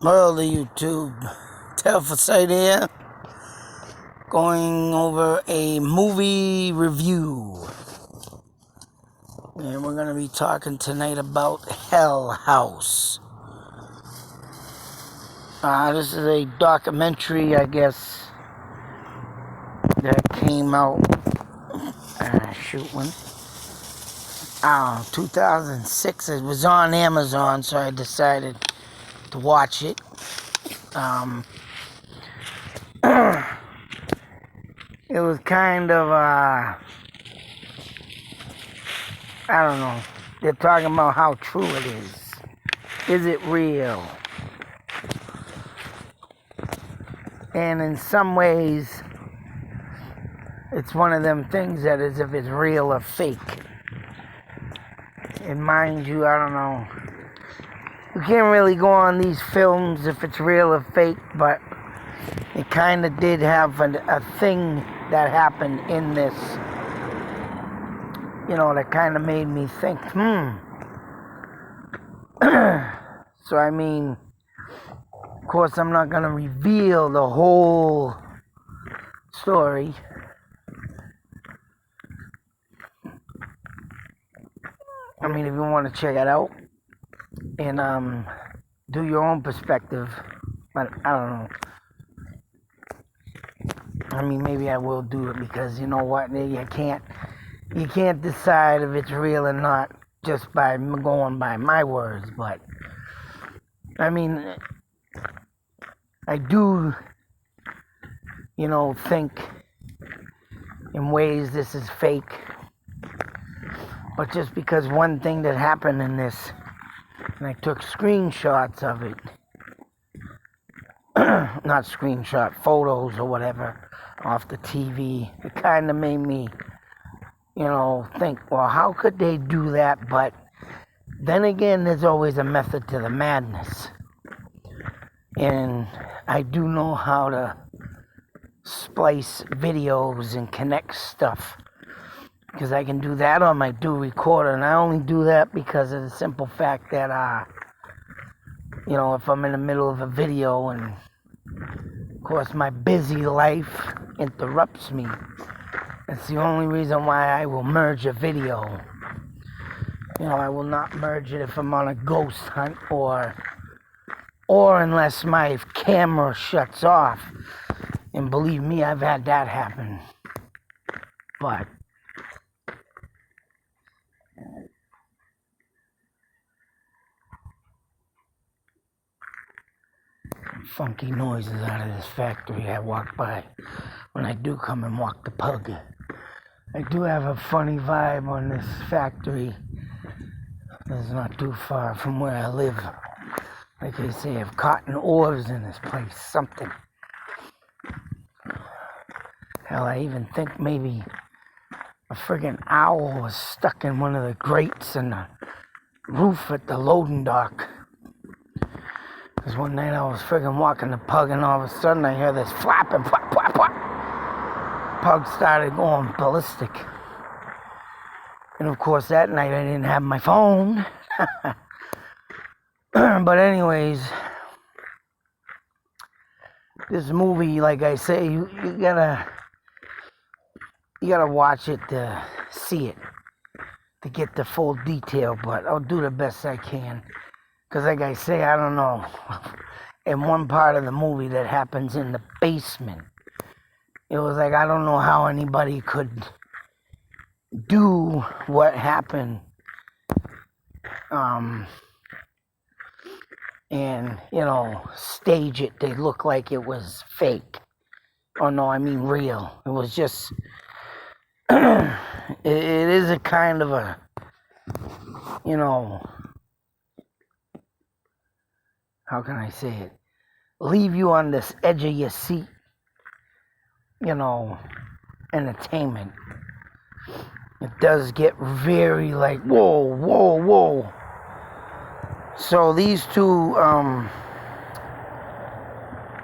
Hello, the YouTube. Telfasite here, going over a movie review. And we're going to be talking tonight about Hell House. This is a documentary, I guess, that came out, 2006. It was on Amazon, so I decided to watch it. It was kind of, I don't know. They're talking about how true it is. Is it real? And in some ways, it's one of them things that is if it's real or fake. And mind you, I don't know. You can't really go on these films if it's real or fake, but it kind of did have a thing that happened in this, that kind of made me think, So, I mean, of course, I'm not going to reveal the whole story. I mean, if you want to check it out and do your own perspective, but I don't know. I mean, maybe I will do it because you know what? You can't decide if it's real or not just by going by my words. But I mean, I do, think in ways this is fake. But just because one thing that happened in this, and I took screenshots of it, not screenshot, photos or whatever, off the TV, it kind of made me, think, well, how could they do that? But then again, there's always a method to the madness. And I do know how to splice videos and connect stuff, because I can do that on my Do Recorder, and I only do that because of the simple fact that, if I'm in the middle of a video and, of course, my busy life interrupts me, that's the only reason why I will merge a video. I will not merge it if I'm on a ghost hunt or unless my camera shuts off. And believe me, I've had that happen. But funky noises out of this factory I walk by when I do come and walk the pug. I do have a funny vibe on this factory. It's not too far from where I live. Like they say, of cotton ores in this place, something. Hell, I even think maybe a friggin' owl was stuck in one of the grates in the roof at the loading dock. Because one night I was friggin' walking the pug, and all of a sudden I hear this flapping, flap, flap, flap. Pug started going ballistic. And of course that night I didn't have my phone. But anyways, this movie, like I say, you gotta watch it to see it, to get the full detail, but I'll do the best I can. Because like I say, I don't know, in one part of the movie that happens in the basement, it was like, I don't know how anybody could do what happened, and, stage it to look like it was fake. Oh no, I mean real. It was just, it is a kind of a, how can I say it? Leave you on this edge of your seat, entertainment. It does get very like, whoa, whoa, whoa. So these two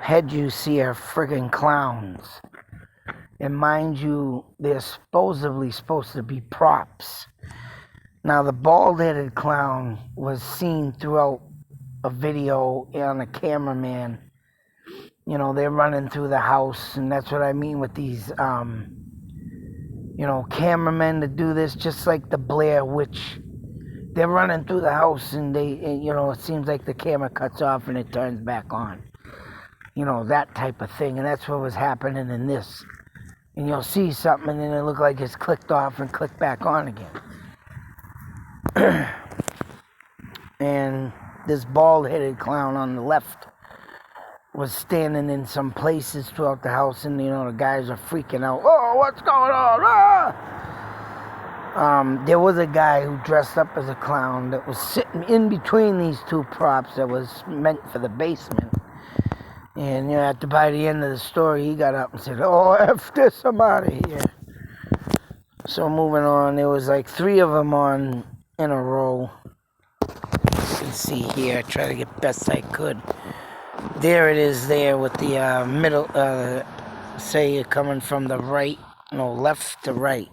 heads you see are friggin' clowns. And mind you, they're supposedly supposed to be props. Now the bald-headed clown was seen throughout a video on a cameraman. You know, they're running through the house, and that's what I mean with these, cameramen to do this, just like the Blair Witch. They're running through the house, and it seems like the camera cuts off and it turns back on. You know, that type of thing, and that's what was happening in this. And you'll see something, and then it look like it's clicked off and clicked back on again. And this bald-headed clown on the left was standing in some places throughout the house, and the guys are freaking out. Oh, what's going on? There was a guy who dressed up as a clown that was sitting in between these two props that was meant for the basement. And by the end of the story, he got up and said, "Oh, F this, I'm out of here." So moving on, there was like 3 of them on in a row. You can see here, I try to get best I could. There it is there with the middle, say you're coming from the right, left to right.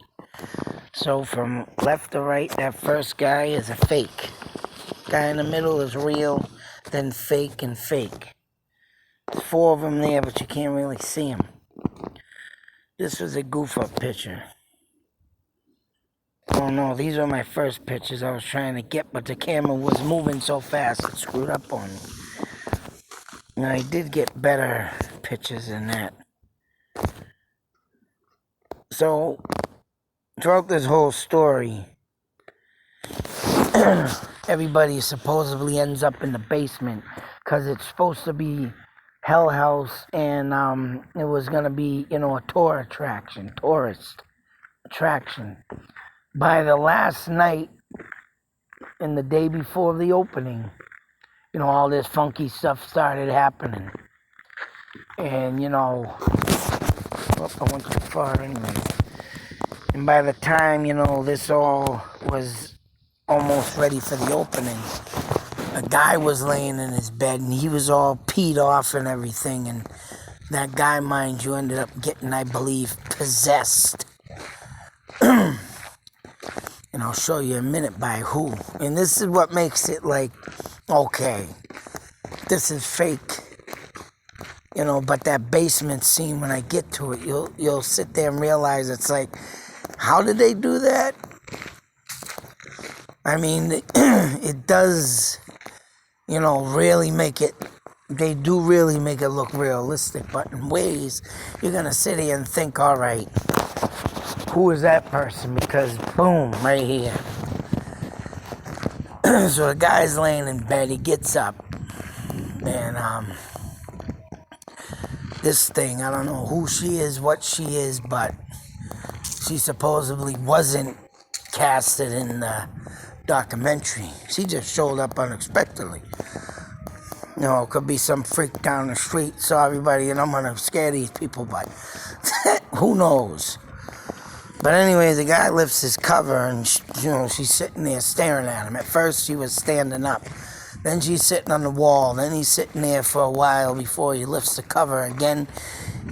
So from left to right, that first guy is a fake. Guy in the middle is real, then fake and fake. There's 4 of them there, but you can't really see them. This was a goof-up picture. Oh no, these are my first pictures I was trying to get, but the camera was moving so fast it screwed up on me. Now, I did get better pictures than that. So, throughout this whole story, everybody supposedly ends up in the basement because it's supposed to be Hell House, and it was going to be, a tourist attraction. By the last night and the day before the opening, all this funky stuff started happening. And, I went too far anyway. And by the time, this all was almost ready for the opening, a guy was laying in his bed, and he was all peed off and everything. And that guy, mind you, ended up getting, I believe, possessed. And I'll show you in a minute by who. And this is what makes it like, okay, this is fake. But that basement scene, when I get to it, you'll sit there and realize it's like, how did they do that? I mean, it does, really make it, they do really make it look realistic, but in ways, you're going to sit here and think, all right, who is that person? Because, boom, right here. So the guy's laying in bed, he gets up, and, this thing, I don't know who she is, what she is, but she supposedly wasn't casted in the documentary. She just showed up unexpectedly. It could be some freak down the street, saw everybody, and I'm gonna scare these people, but who knows? But anyway, the guy lifts his cover, and she's sitting there staring at him. At first, she was standing up. Then she's sitting on the wall. Then he's sitting there for a while before he lifts the cover again.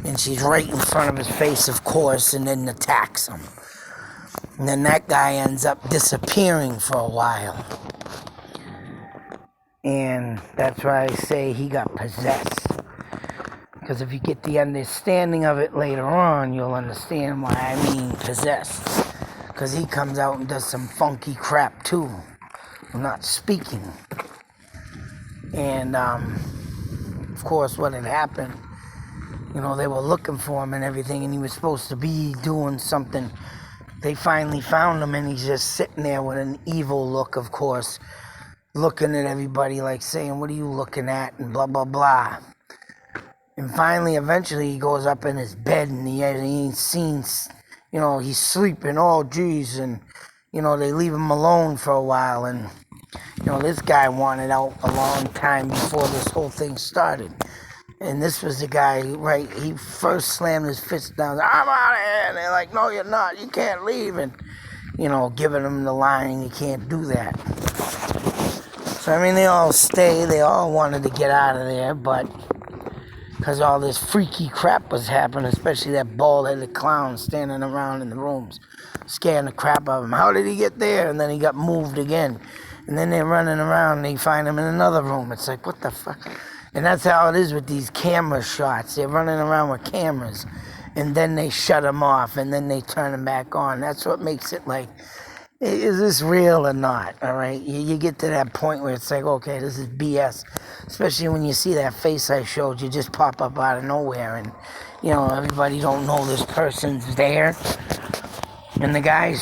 And she's right in front of his face, of course, and then attacks him. And then that guy ends up disappearing for a while. And that's why I say he got possessed. Because if you get the understanding of it later on, you'll understand why I mean possessed. Because he comes out and does some funky crap too. Not speaking. And, of course, what had happened, they were looking for him and everything, and he was supposed to be doing something. They finally found him, and he's just sitting there with an evil look, of course, looking at everybody like saying, "What are you looking at?" and blah, blah, blah. And finally, eventually, he goes up in his bed, and he ain't seen, he's sleeping, oh, geez, and, they leave him alone for a while, and this guy wanted out a long time before this whole thing started. And this was the guy, right, he first slammed his fist down, "I'm out of here," and they're like, "No, you're not, you can't leave," and, giving him the line, you can't do that. So, I mean, they all wanted to get out of there, but because all this freaky crap was happening, especially that bald-headed clown standing around in the rooms, scaring the crap out of him. How did he get there? And then he got moved again. And then they're running around and they find him in another room. It's like, what the fuck? And that's how it is with these camera shots. They're running around with cameras. And then they shut them off and then they turn them back on. That's what makes it like, is this real or not? All right, you get to that point where it's like, okay, this is BS. Especially when you see that face I showed you just pop up out of nowhere, and everybody don't know this person's there, and the guy's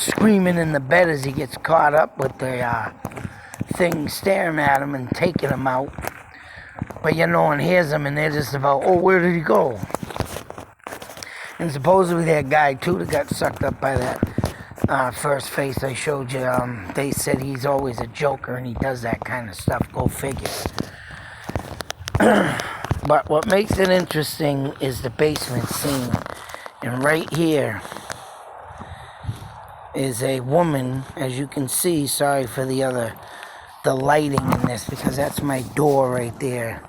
screaming in the bed as he gets caught up with the thing staring at him and taking him out, but no one hears him, and they're just about, oh, where did he go? And supposedly that guy too that got sucked up by that first face I showed you, they said he's always a joker and he does that kind of stuff. Go figure. But what makes it interesting is the basement scene. And right here is a woman, as you can see. Sorry for the lighting in this, because that's my door right there,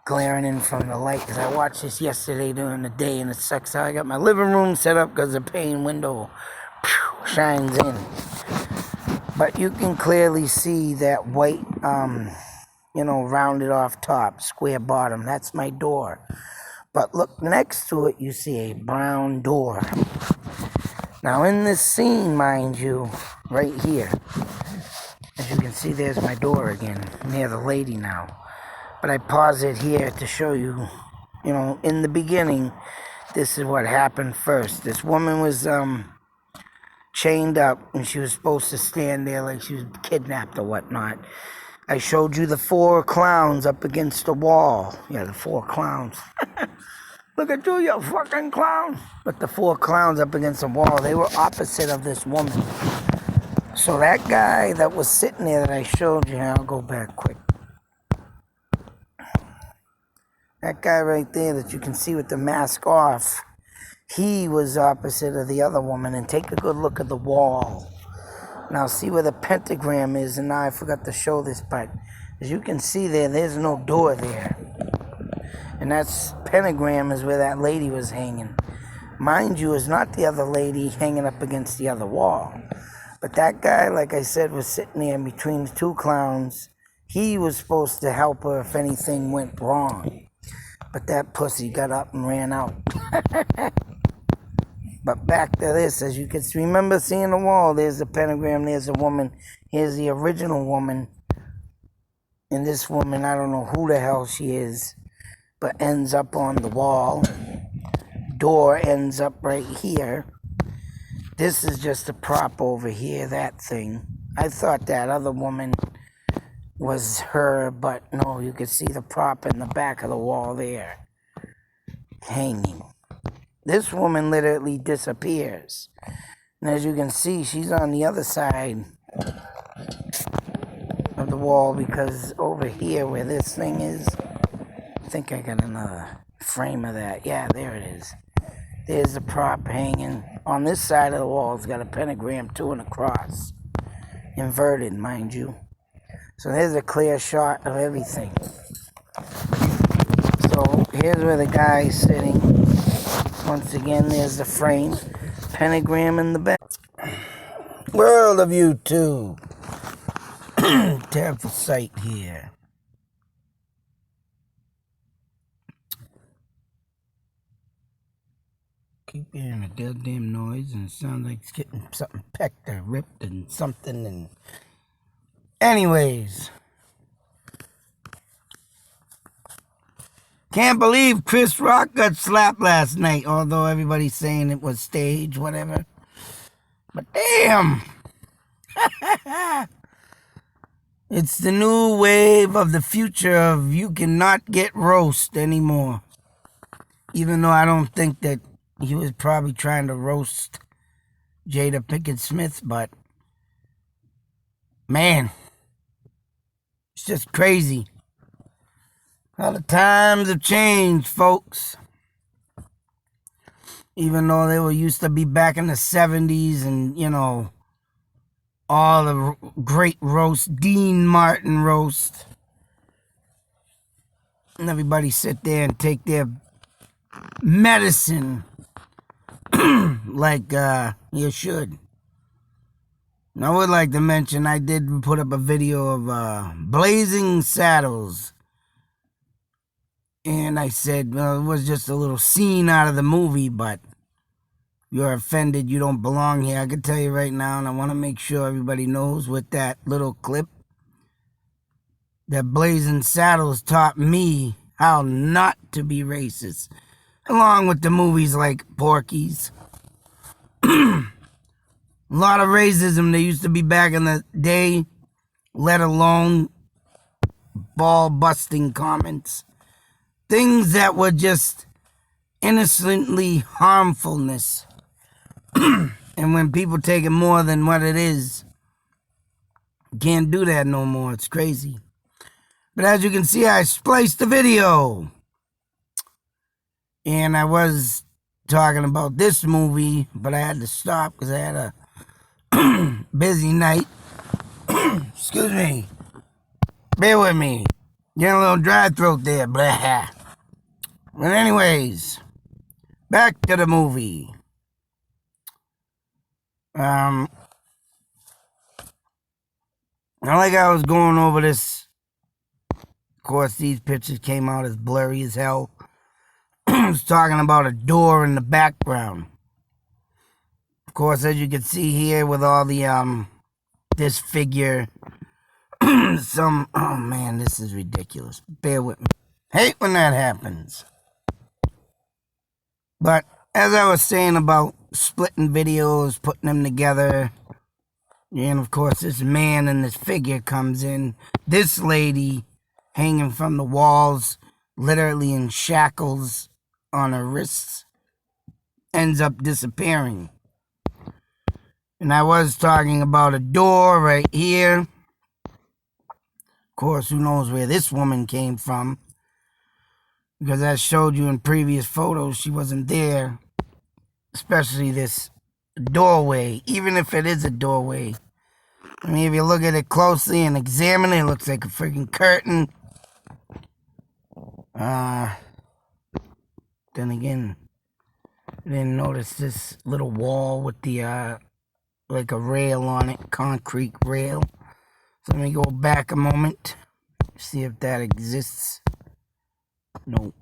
glaring in from the light, because I watched this yesterday during the day, and it sucks how I got my living room set up because the pane window shines in. But you can clearly see that white, rounded off top, square bottom. That's my door. But look next to it, you see a brown door. Now in this scene, mind you, right here, as you can see, there's my door again, near the lady now. But I pause it here to show you, in the beginning, this is what happened first. This woman was chained up, and she was supposed to stand there like she was kidnapped or whatnot. I showed you the 4 clowns up against the wall. Yeah, the 4 clowns. Look at you, you fucking clown. But the 4 clowns up against the wall, they were opposite of this woman. So that guy that was sitting there that I showed you, I'll go back quick. That guy right there that you can see with the mask off, he was opposite of the other woman. And take a good look at the wall. Now see where the pentagram is, and now I forgot to show this, but as you can see there's no door there. And that's pentagram is where that lady was hanging. Mind you, it's not the other lady hanging up against the other wall. But that guy, like I said, was sitting there in between the 2 clowns. He was supposed to help her if anything went wrong. But that pussy got up and ran out. But back to this, as you can remember seeing the wall, there's the pentagram, there's a woman, here's the original woman. And this woman, I don't know who the hell she is, but ends up on the wall. Door ends up right here. This is just a prop over here, that thing. I thought that other woman was her, but no, you can see the prop in the back of the wall there, hanging. This woman literally disappears. And as you can see, she's on the other side of the wall, because over here where this thing is, I think I got another frame of that. Yeah, there it is. There's the prop hanging. On this side of the wall, it's got a pentagram too and a cross. Inverted, mind you. So there's a clear shot of everything. So here's where the guy is sitting. Once again, there's the frame, pentagram in the back. World of YouTube. Terrible sight here. Keep hearing a goddamn noise, and it sounds like it's getting something pecked or ripped and something. And anyways, can't believe Chris Rock got slapped last night, although everybody's saying it was staged, whatever. But damn! It's the new wave of the future of you cannot get roast anymore. Even though I don't think that he was probably trying to roast Jada Pinkett Smith, but man, it's just crazy. How the times have changed, folks. Even though they were used to be back in the 70s and, all the great roast, Dean Martin roast. And everybody sit there and take their medicine like you should. I would like to mention I did put up a video of Blazing Saddles. And I said, well, it was just a little scene out of the movie, but you're offended, you don't belong here. I can tell you right now, and I want to make sure everybody knows with that little clip that Blazing Saddles taught me how not to be racist, along with the movies like Porky's. A lot of racism there used to be back in the day, let alone ball-busting comments. Things that were just innocently harmfulness. And when people take it more than what it is, you can't do that no more. It's crazy. But as you can see, I spliced the video. And I was talking about this movie, but I had to stop because I had a busy night. Excuse me. Bear with me. Getting a little dry throat there. Blah. But anyways, back to the movie. Like I was going over this. Of course, these pictures came out as blurry as hell. I was talking about a door in the background. Of course, as you can see here with all the, this figure. Oh man, this is ridiculous. Bear with me. Hate when that happens. But as I was saying about splitting videos, putting them together, and of course this man and this figure comes in. This lady hanging from the walls, literally in shackles on her wrists, ends up disappearing. And I was talking about a door right here. Of course, who knows where this woman came from? Because as I showed you in previous photos, she wasn't there. Especially this doorway, even if it is a doorway. I mean, if you look at it closely and examine it, it looks like a freaking curtain. Then again, I didn't notice this little wall with the, like a rail on it, concrete rail. So let me go back a moment, see if that exists. Nope.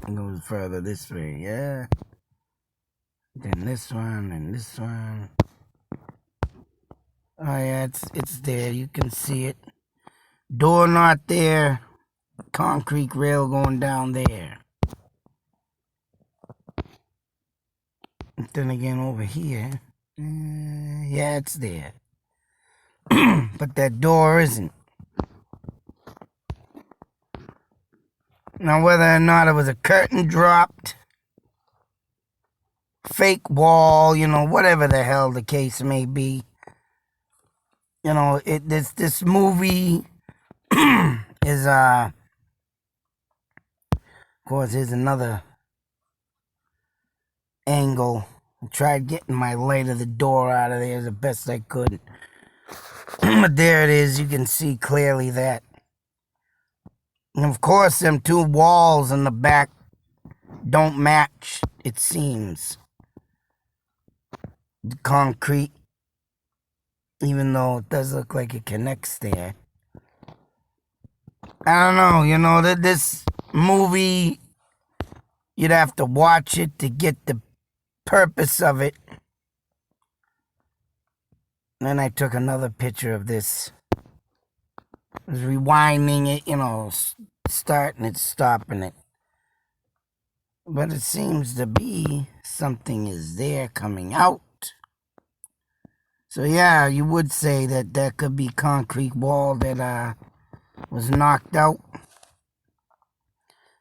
It goes further this way, yeah. Then this one, and this one. Oh yeah, it's there, you can see it. Door not there, concrete rail going down there. And then again over here, yeah, it's there. But that door isn't. Now, whether or not it was a curtain dropped, fake wall, you know, whatever the hell the case may be, you know, this movie is, of course, here's another angle. I tried getting my light of the door out of there as the best I could. But there it is, you can see clearly that. And of course, them two walls in the back don't match, it seems. The concrete, even though it does look like it connects there. I don't know, you know, this movie, you'd have to watch it to get the purpose of it. And then I took another picture of this. I was rewinding it, you know, starting it, stopping it. But it seems to be something is there coming out. So yeah, you would say that that could be concrete wall that was knocked out.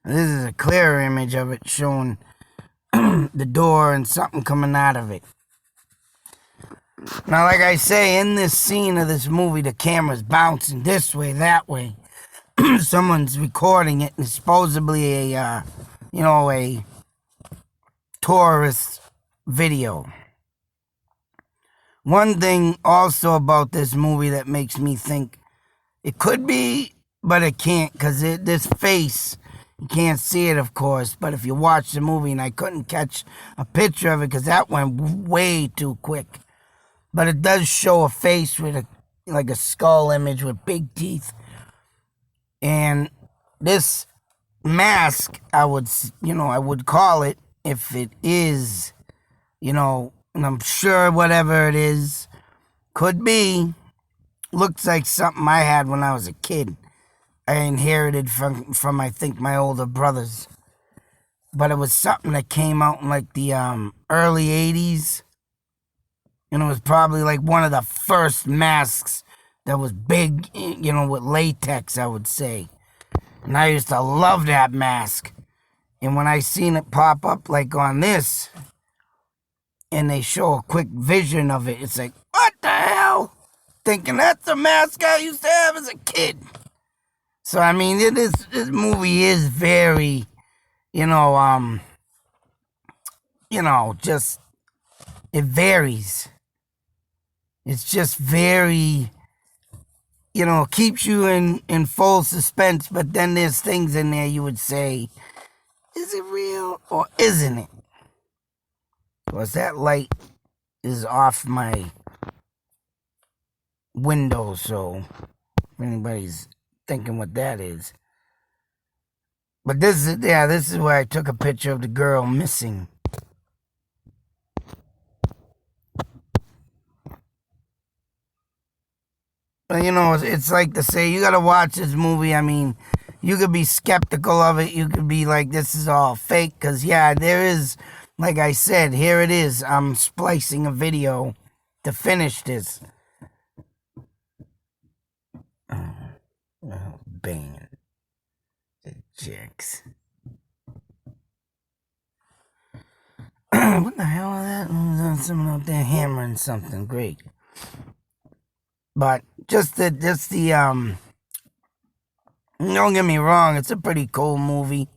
And this is a clear image of it showing the door and something coming out of it. Now, like I say, in this scene of this movie, the camera's bouncing this way, that way. Someone's recording it, and it's supposedly a, you know, a tourist video. One thing also about this movie that makes me think it could be, but it can't, because this face You can't see it, of course, but if you watch the movie, and I couldn't catch a picture of it because that went way too quick. But it does show a face with like a skull image with big teeth. And this mask, I would call it, if it is, and I'm sure whatever it is, could be, looks like something I had when I was a kid. I inherited from I think my older brothers. But it was something that came out in like the early 80s. And it was probably like one of the first masks that was big, with latex, I would say. And I used to love that mask. And when I seen it pop up like on this, and they show a quick vision of it, it's like, what the hell? Thinking that's the mask I used to have as a kid. So, I mean, this movie is very, just, it varies. It's just very, keeps you in full suspense, but then there's things in there you would say, is it real or isn't it? Because that light is off my window, so if anybody's thinking what that is. But this is where I took a picture of the girl missing. But it's like to say, you gotta watch this movie. I mean, you could be skeptical of it. You could be like, this is all fake. Because, there is, like I said, here it is. I'm splicing a video to finish this. Oh, bang. The chicks. What the hell is that? Someone out there hammering something. Great. But just the don't get me wrong, it's a pretty cool movie.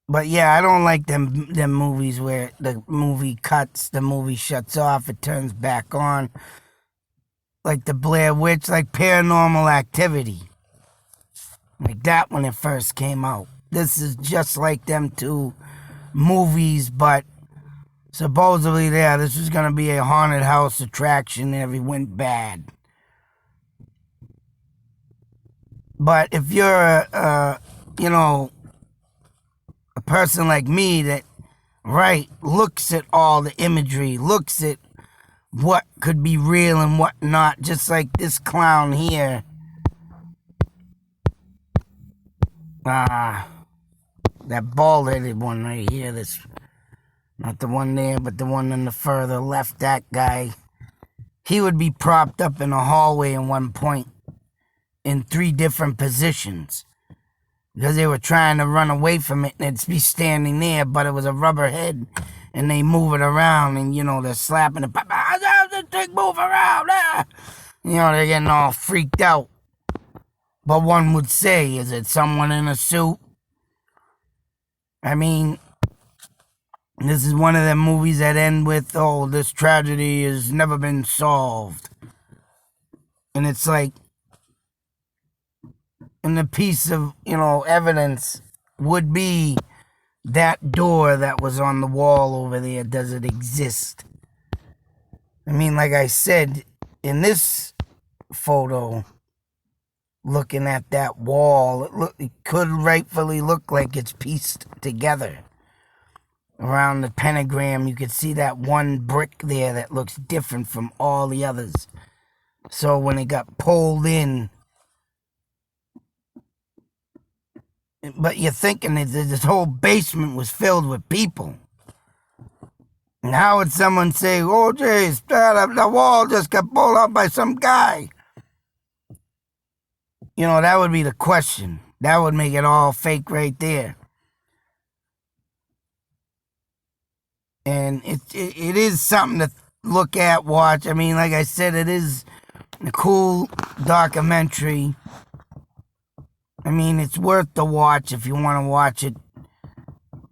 But I don't like them movies where the movie cuts, the movie shuts off, it turns back on. Like the Blair Witch, like Paranormal Activity. Like that when it first came out. This is just like them two movies, but supposedly this was going to be a haunted house attraction and it went bad. But if you're a person like me that, looks at all the imagery, looks at what could be real and what not, just like this clown here. That bald-headed one right here, this, not the one there, but the one on the further left, that guy. He would be propped up in a hallway at one point in 3 different positions because they were trying to run away from it, and it'd be standing there, but it was a rubber head, and they move it around, and they're slapping it. Move around. They're getting all freaked out. But one would say, is it someone in a suit? I mean, this is one of them movies that end with, oh, this tragedy has never been solved. And it's like, and the piece of, evidence would be that door that was on the wall over there. Does it exist? I mean, like I said, in this photo, looking at that wall, it could rightfully look like it's pieced together. Around the pentagram, you could see that one brick there that looks different from all the others. So when it got pulled in, but you're thinking that this whole basement was filled with people. And how would someone say, oh, geez, the wall just got pulled up by some guy? That would be the question. That would make it all fake right there. And it is something to look at, watch. I mean, like I said, it is a cool documentary. I mean, it's worth the watch if you want to watch it.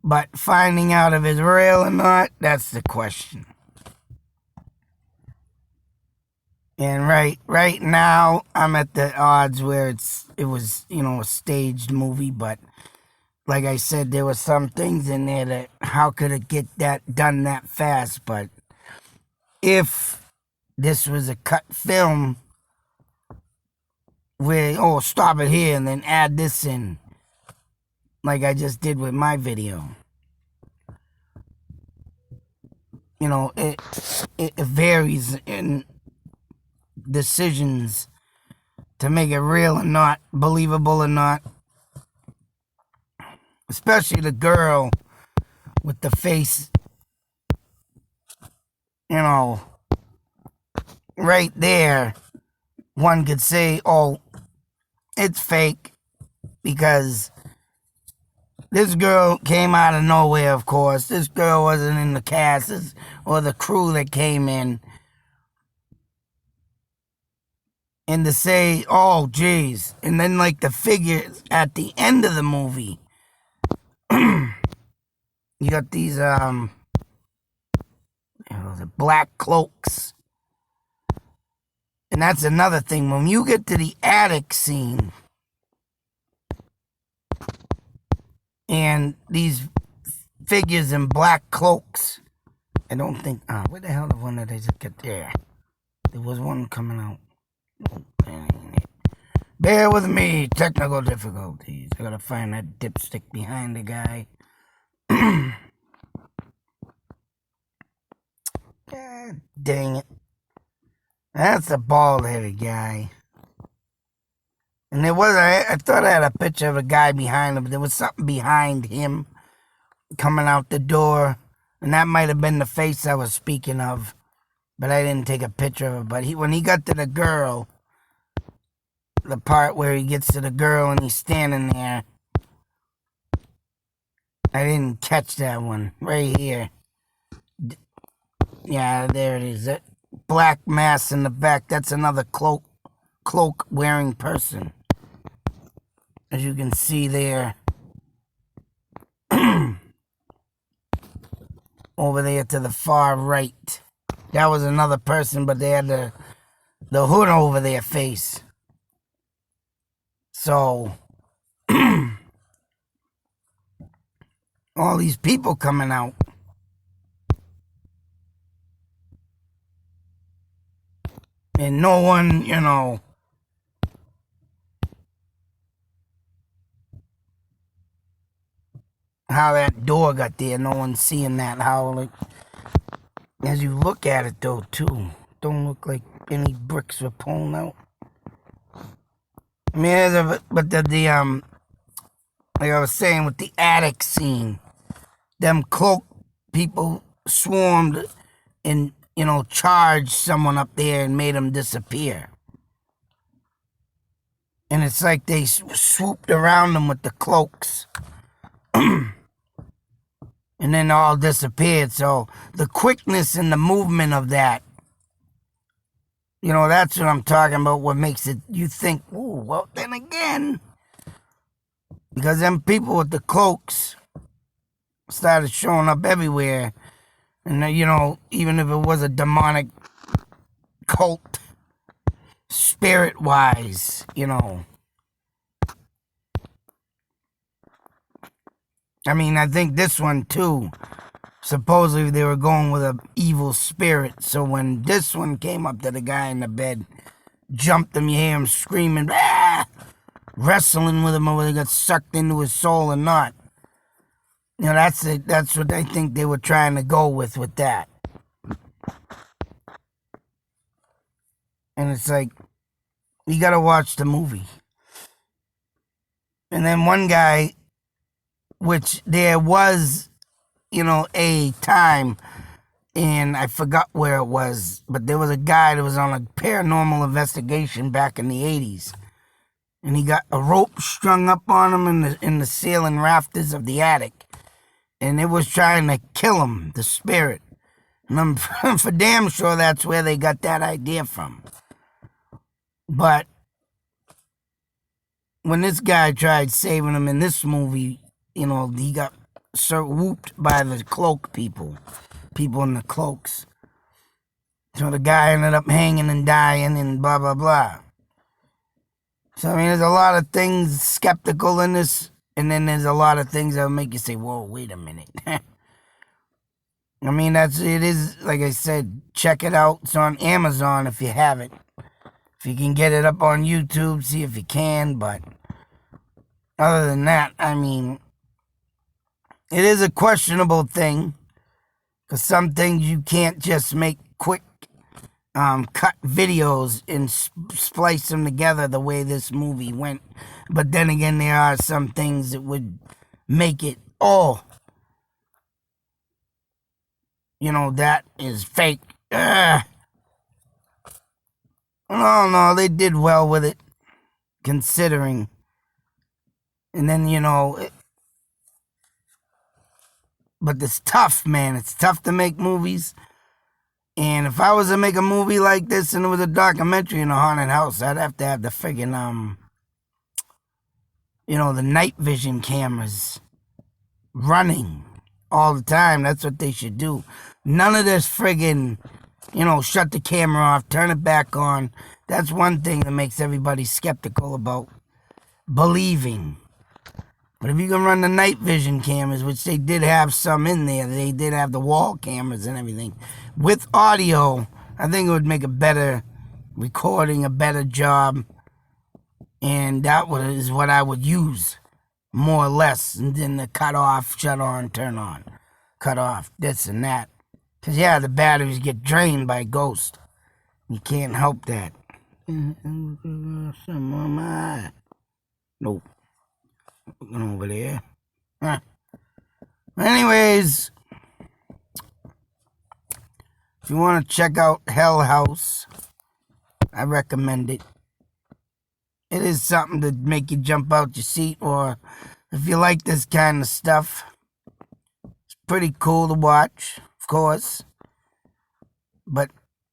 But finding out if it's real or not, that's the question. And right now I'm at the odds where it was, a staged movie, but like I said, there were some things in there that how could it get that done that fast? But if this was a cut film where, oh, stop it here and then add this in, like I just did with my video. It varies in decisions to make it real or not, believable or not. Especially the girl with the face, right there. One could say, oh, it's fake because this girl came out of nowhere, of course. This girl wasn't in the cast or the crew that came in. And to say, oh, geez. And then, like, the figures at the end of the movie. You got these, black cloaks. And that's another thing. When you get to the attic scene, and these figures in black cloaks, I don't think, where the hell the one that I just got there? There was one coming out. Bear with me, technical difficulties. I gotta find that dipstick behind the guy. God dang it. That's a bald-headed guy. And I thought I had a picture of a guy behind him, but there was something behind him coming out the door. And that might have been the face I was speaking of. But I didn't take a picture of it. But when he got to the girl, the part where he gets to the girl and he's standing there, I didn't catch that one. Right here. Yeah, there it is. That black mask in the back, that's another cloak wearing person. As you can see there. Over there to the far right. That was another person, but they had the hood over their face. So, all these people coming out. And no one, how that door got there. No one's seeing that. How, like, as you look at it, though, too, don't look like any bricks were pulling out. I mean, but like I was saying with the attic scene, them cloak people swarmed and, charged someone up there and made them disappear. And it's like they swooped around them with the cloaks. And then all disappeared. So the quickness and the movement of that, that's what I'm talking about. What makes it, you think, ooh, well, then again, because them people with the cloaks started showing up everywhere. And, even if it was a demonic cult, spirit-wise, I mean, I think this one, too, supposedly they were going with an evil spirit. So when this one came up to the guy in the bed, jumped him, you hear him screaming, ah! Wrestling with him, or whether he got sucked into his soul or not. That's what I think they were trying to go with that. And it's like, you gotta watch the movie. And then one guy, which there was, a time, and I forgot where it was, but there was a guy that was on a paranormal investigation back in the 80s. And he got a rope strung up on him in the ceiling rafters of the attic. And it was trying to kill him, the spirit. And I'm for damn sure that's where they got that idea from. But when this guy tried saving him in this movie, he got whooped by the cloak people in the cloaks. So the guy ended up hanging and dying and blah, blah, blah. So, I mean, there's a lot of things skeptical in this, and then there's a lot of things that will make you say, whoa, wait a minute. I mean, it is, like I said, check it out. It's on Amazon if you have it. If you can get it up on YouTube, see if you can, but other than that, I mean, it is a questionable thing, because some things you can't just make quick cut videos and splice them together the way this movie went. But then again, there are some things that would make it, that is fake. No, they did well with it, considering. And then, but it's tough, man. It's tough to make movies. And if I was to make a movie like this and it was a documentary in a haunted house, I'd have to have the friggin', the night vision cameras running all the time. That's what they should do. None of this friggin', shut the camera off, turn it back on. That's one thing that makes everybody skeptical about believing. But if you can run the night vision cameras, which they did have some in there, they did have the wall cameras and everything, with audio, I think it would make a better recording, a better job. And that is what I would use, more or less, and then the cut off, shut on, turn on, cut off, this and that. Because, the batteries get drained by ghost. You can't help that. Nope. Looking over there. Anyways, if you want to check out Hell House, I recommend it. It is something to make you jump out your seat, or if you like this kind of stuff, it's pretty cool to watch, of course. But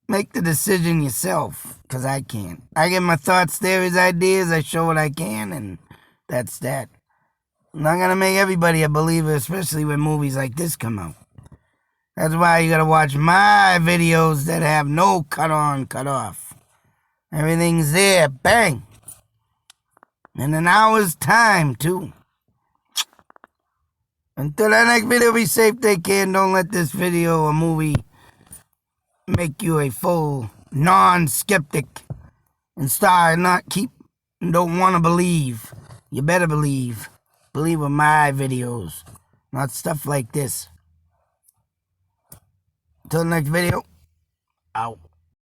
make the decision yourself, because I can't. I get my thoughts, theories, ideas, I show what I can, and that's that. I'm not going to make everybody a believer, especially when movies like this come out. That's why you got to watch my videos that have no cut on, cut off. Everything's there, bang. In an hour's time, too. Until that next video, be safe, take care, and don't let this video or movie make you a full non-skeptic and don't want to believe. You better believe. Believe in my videos, not stuff like this. Until the next video, out.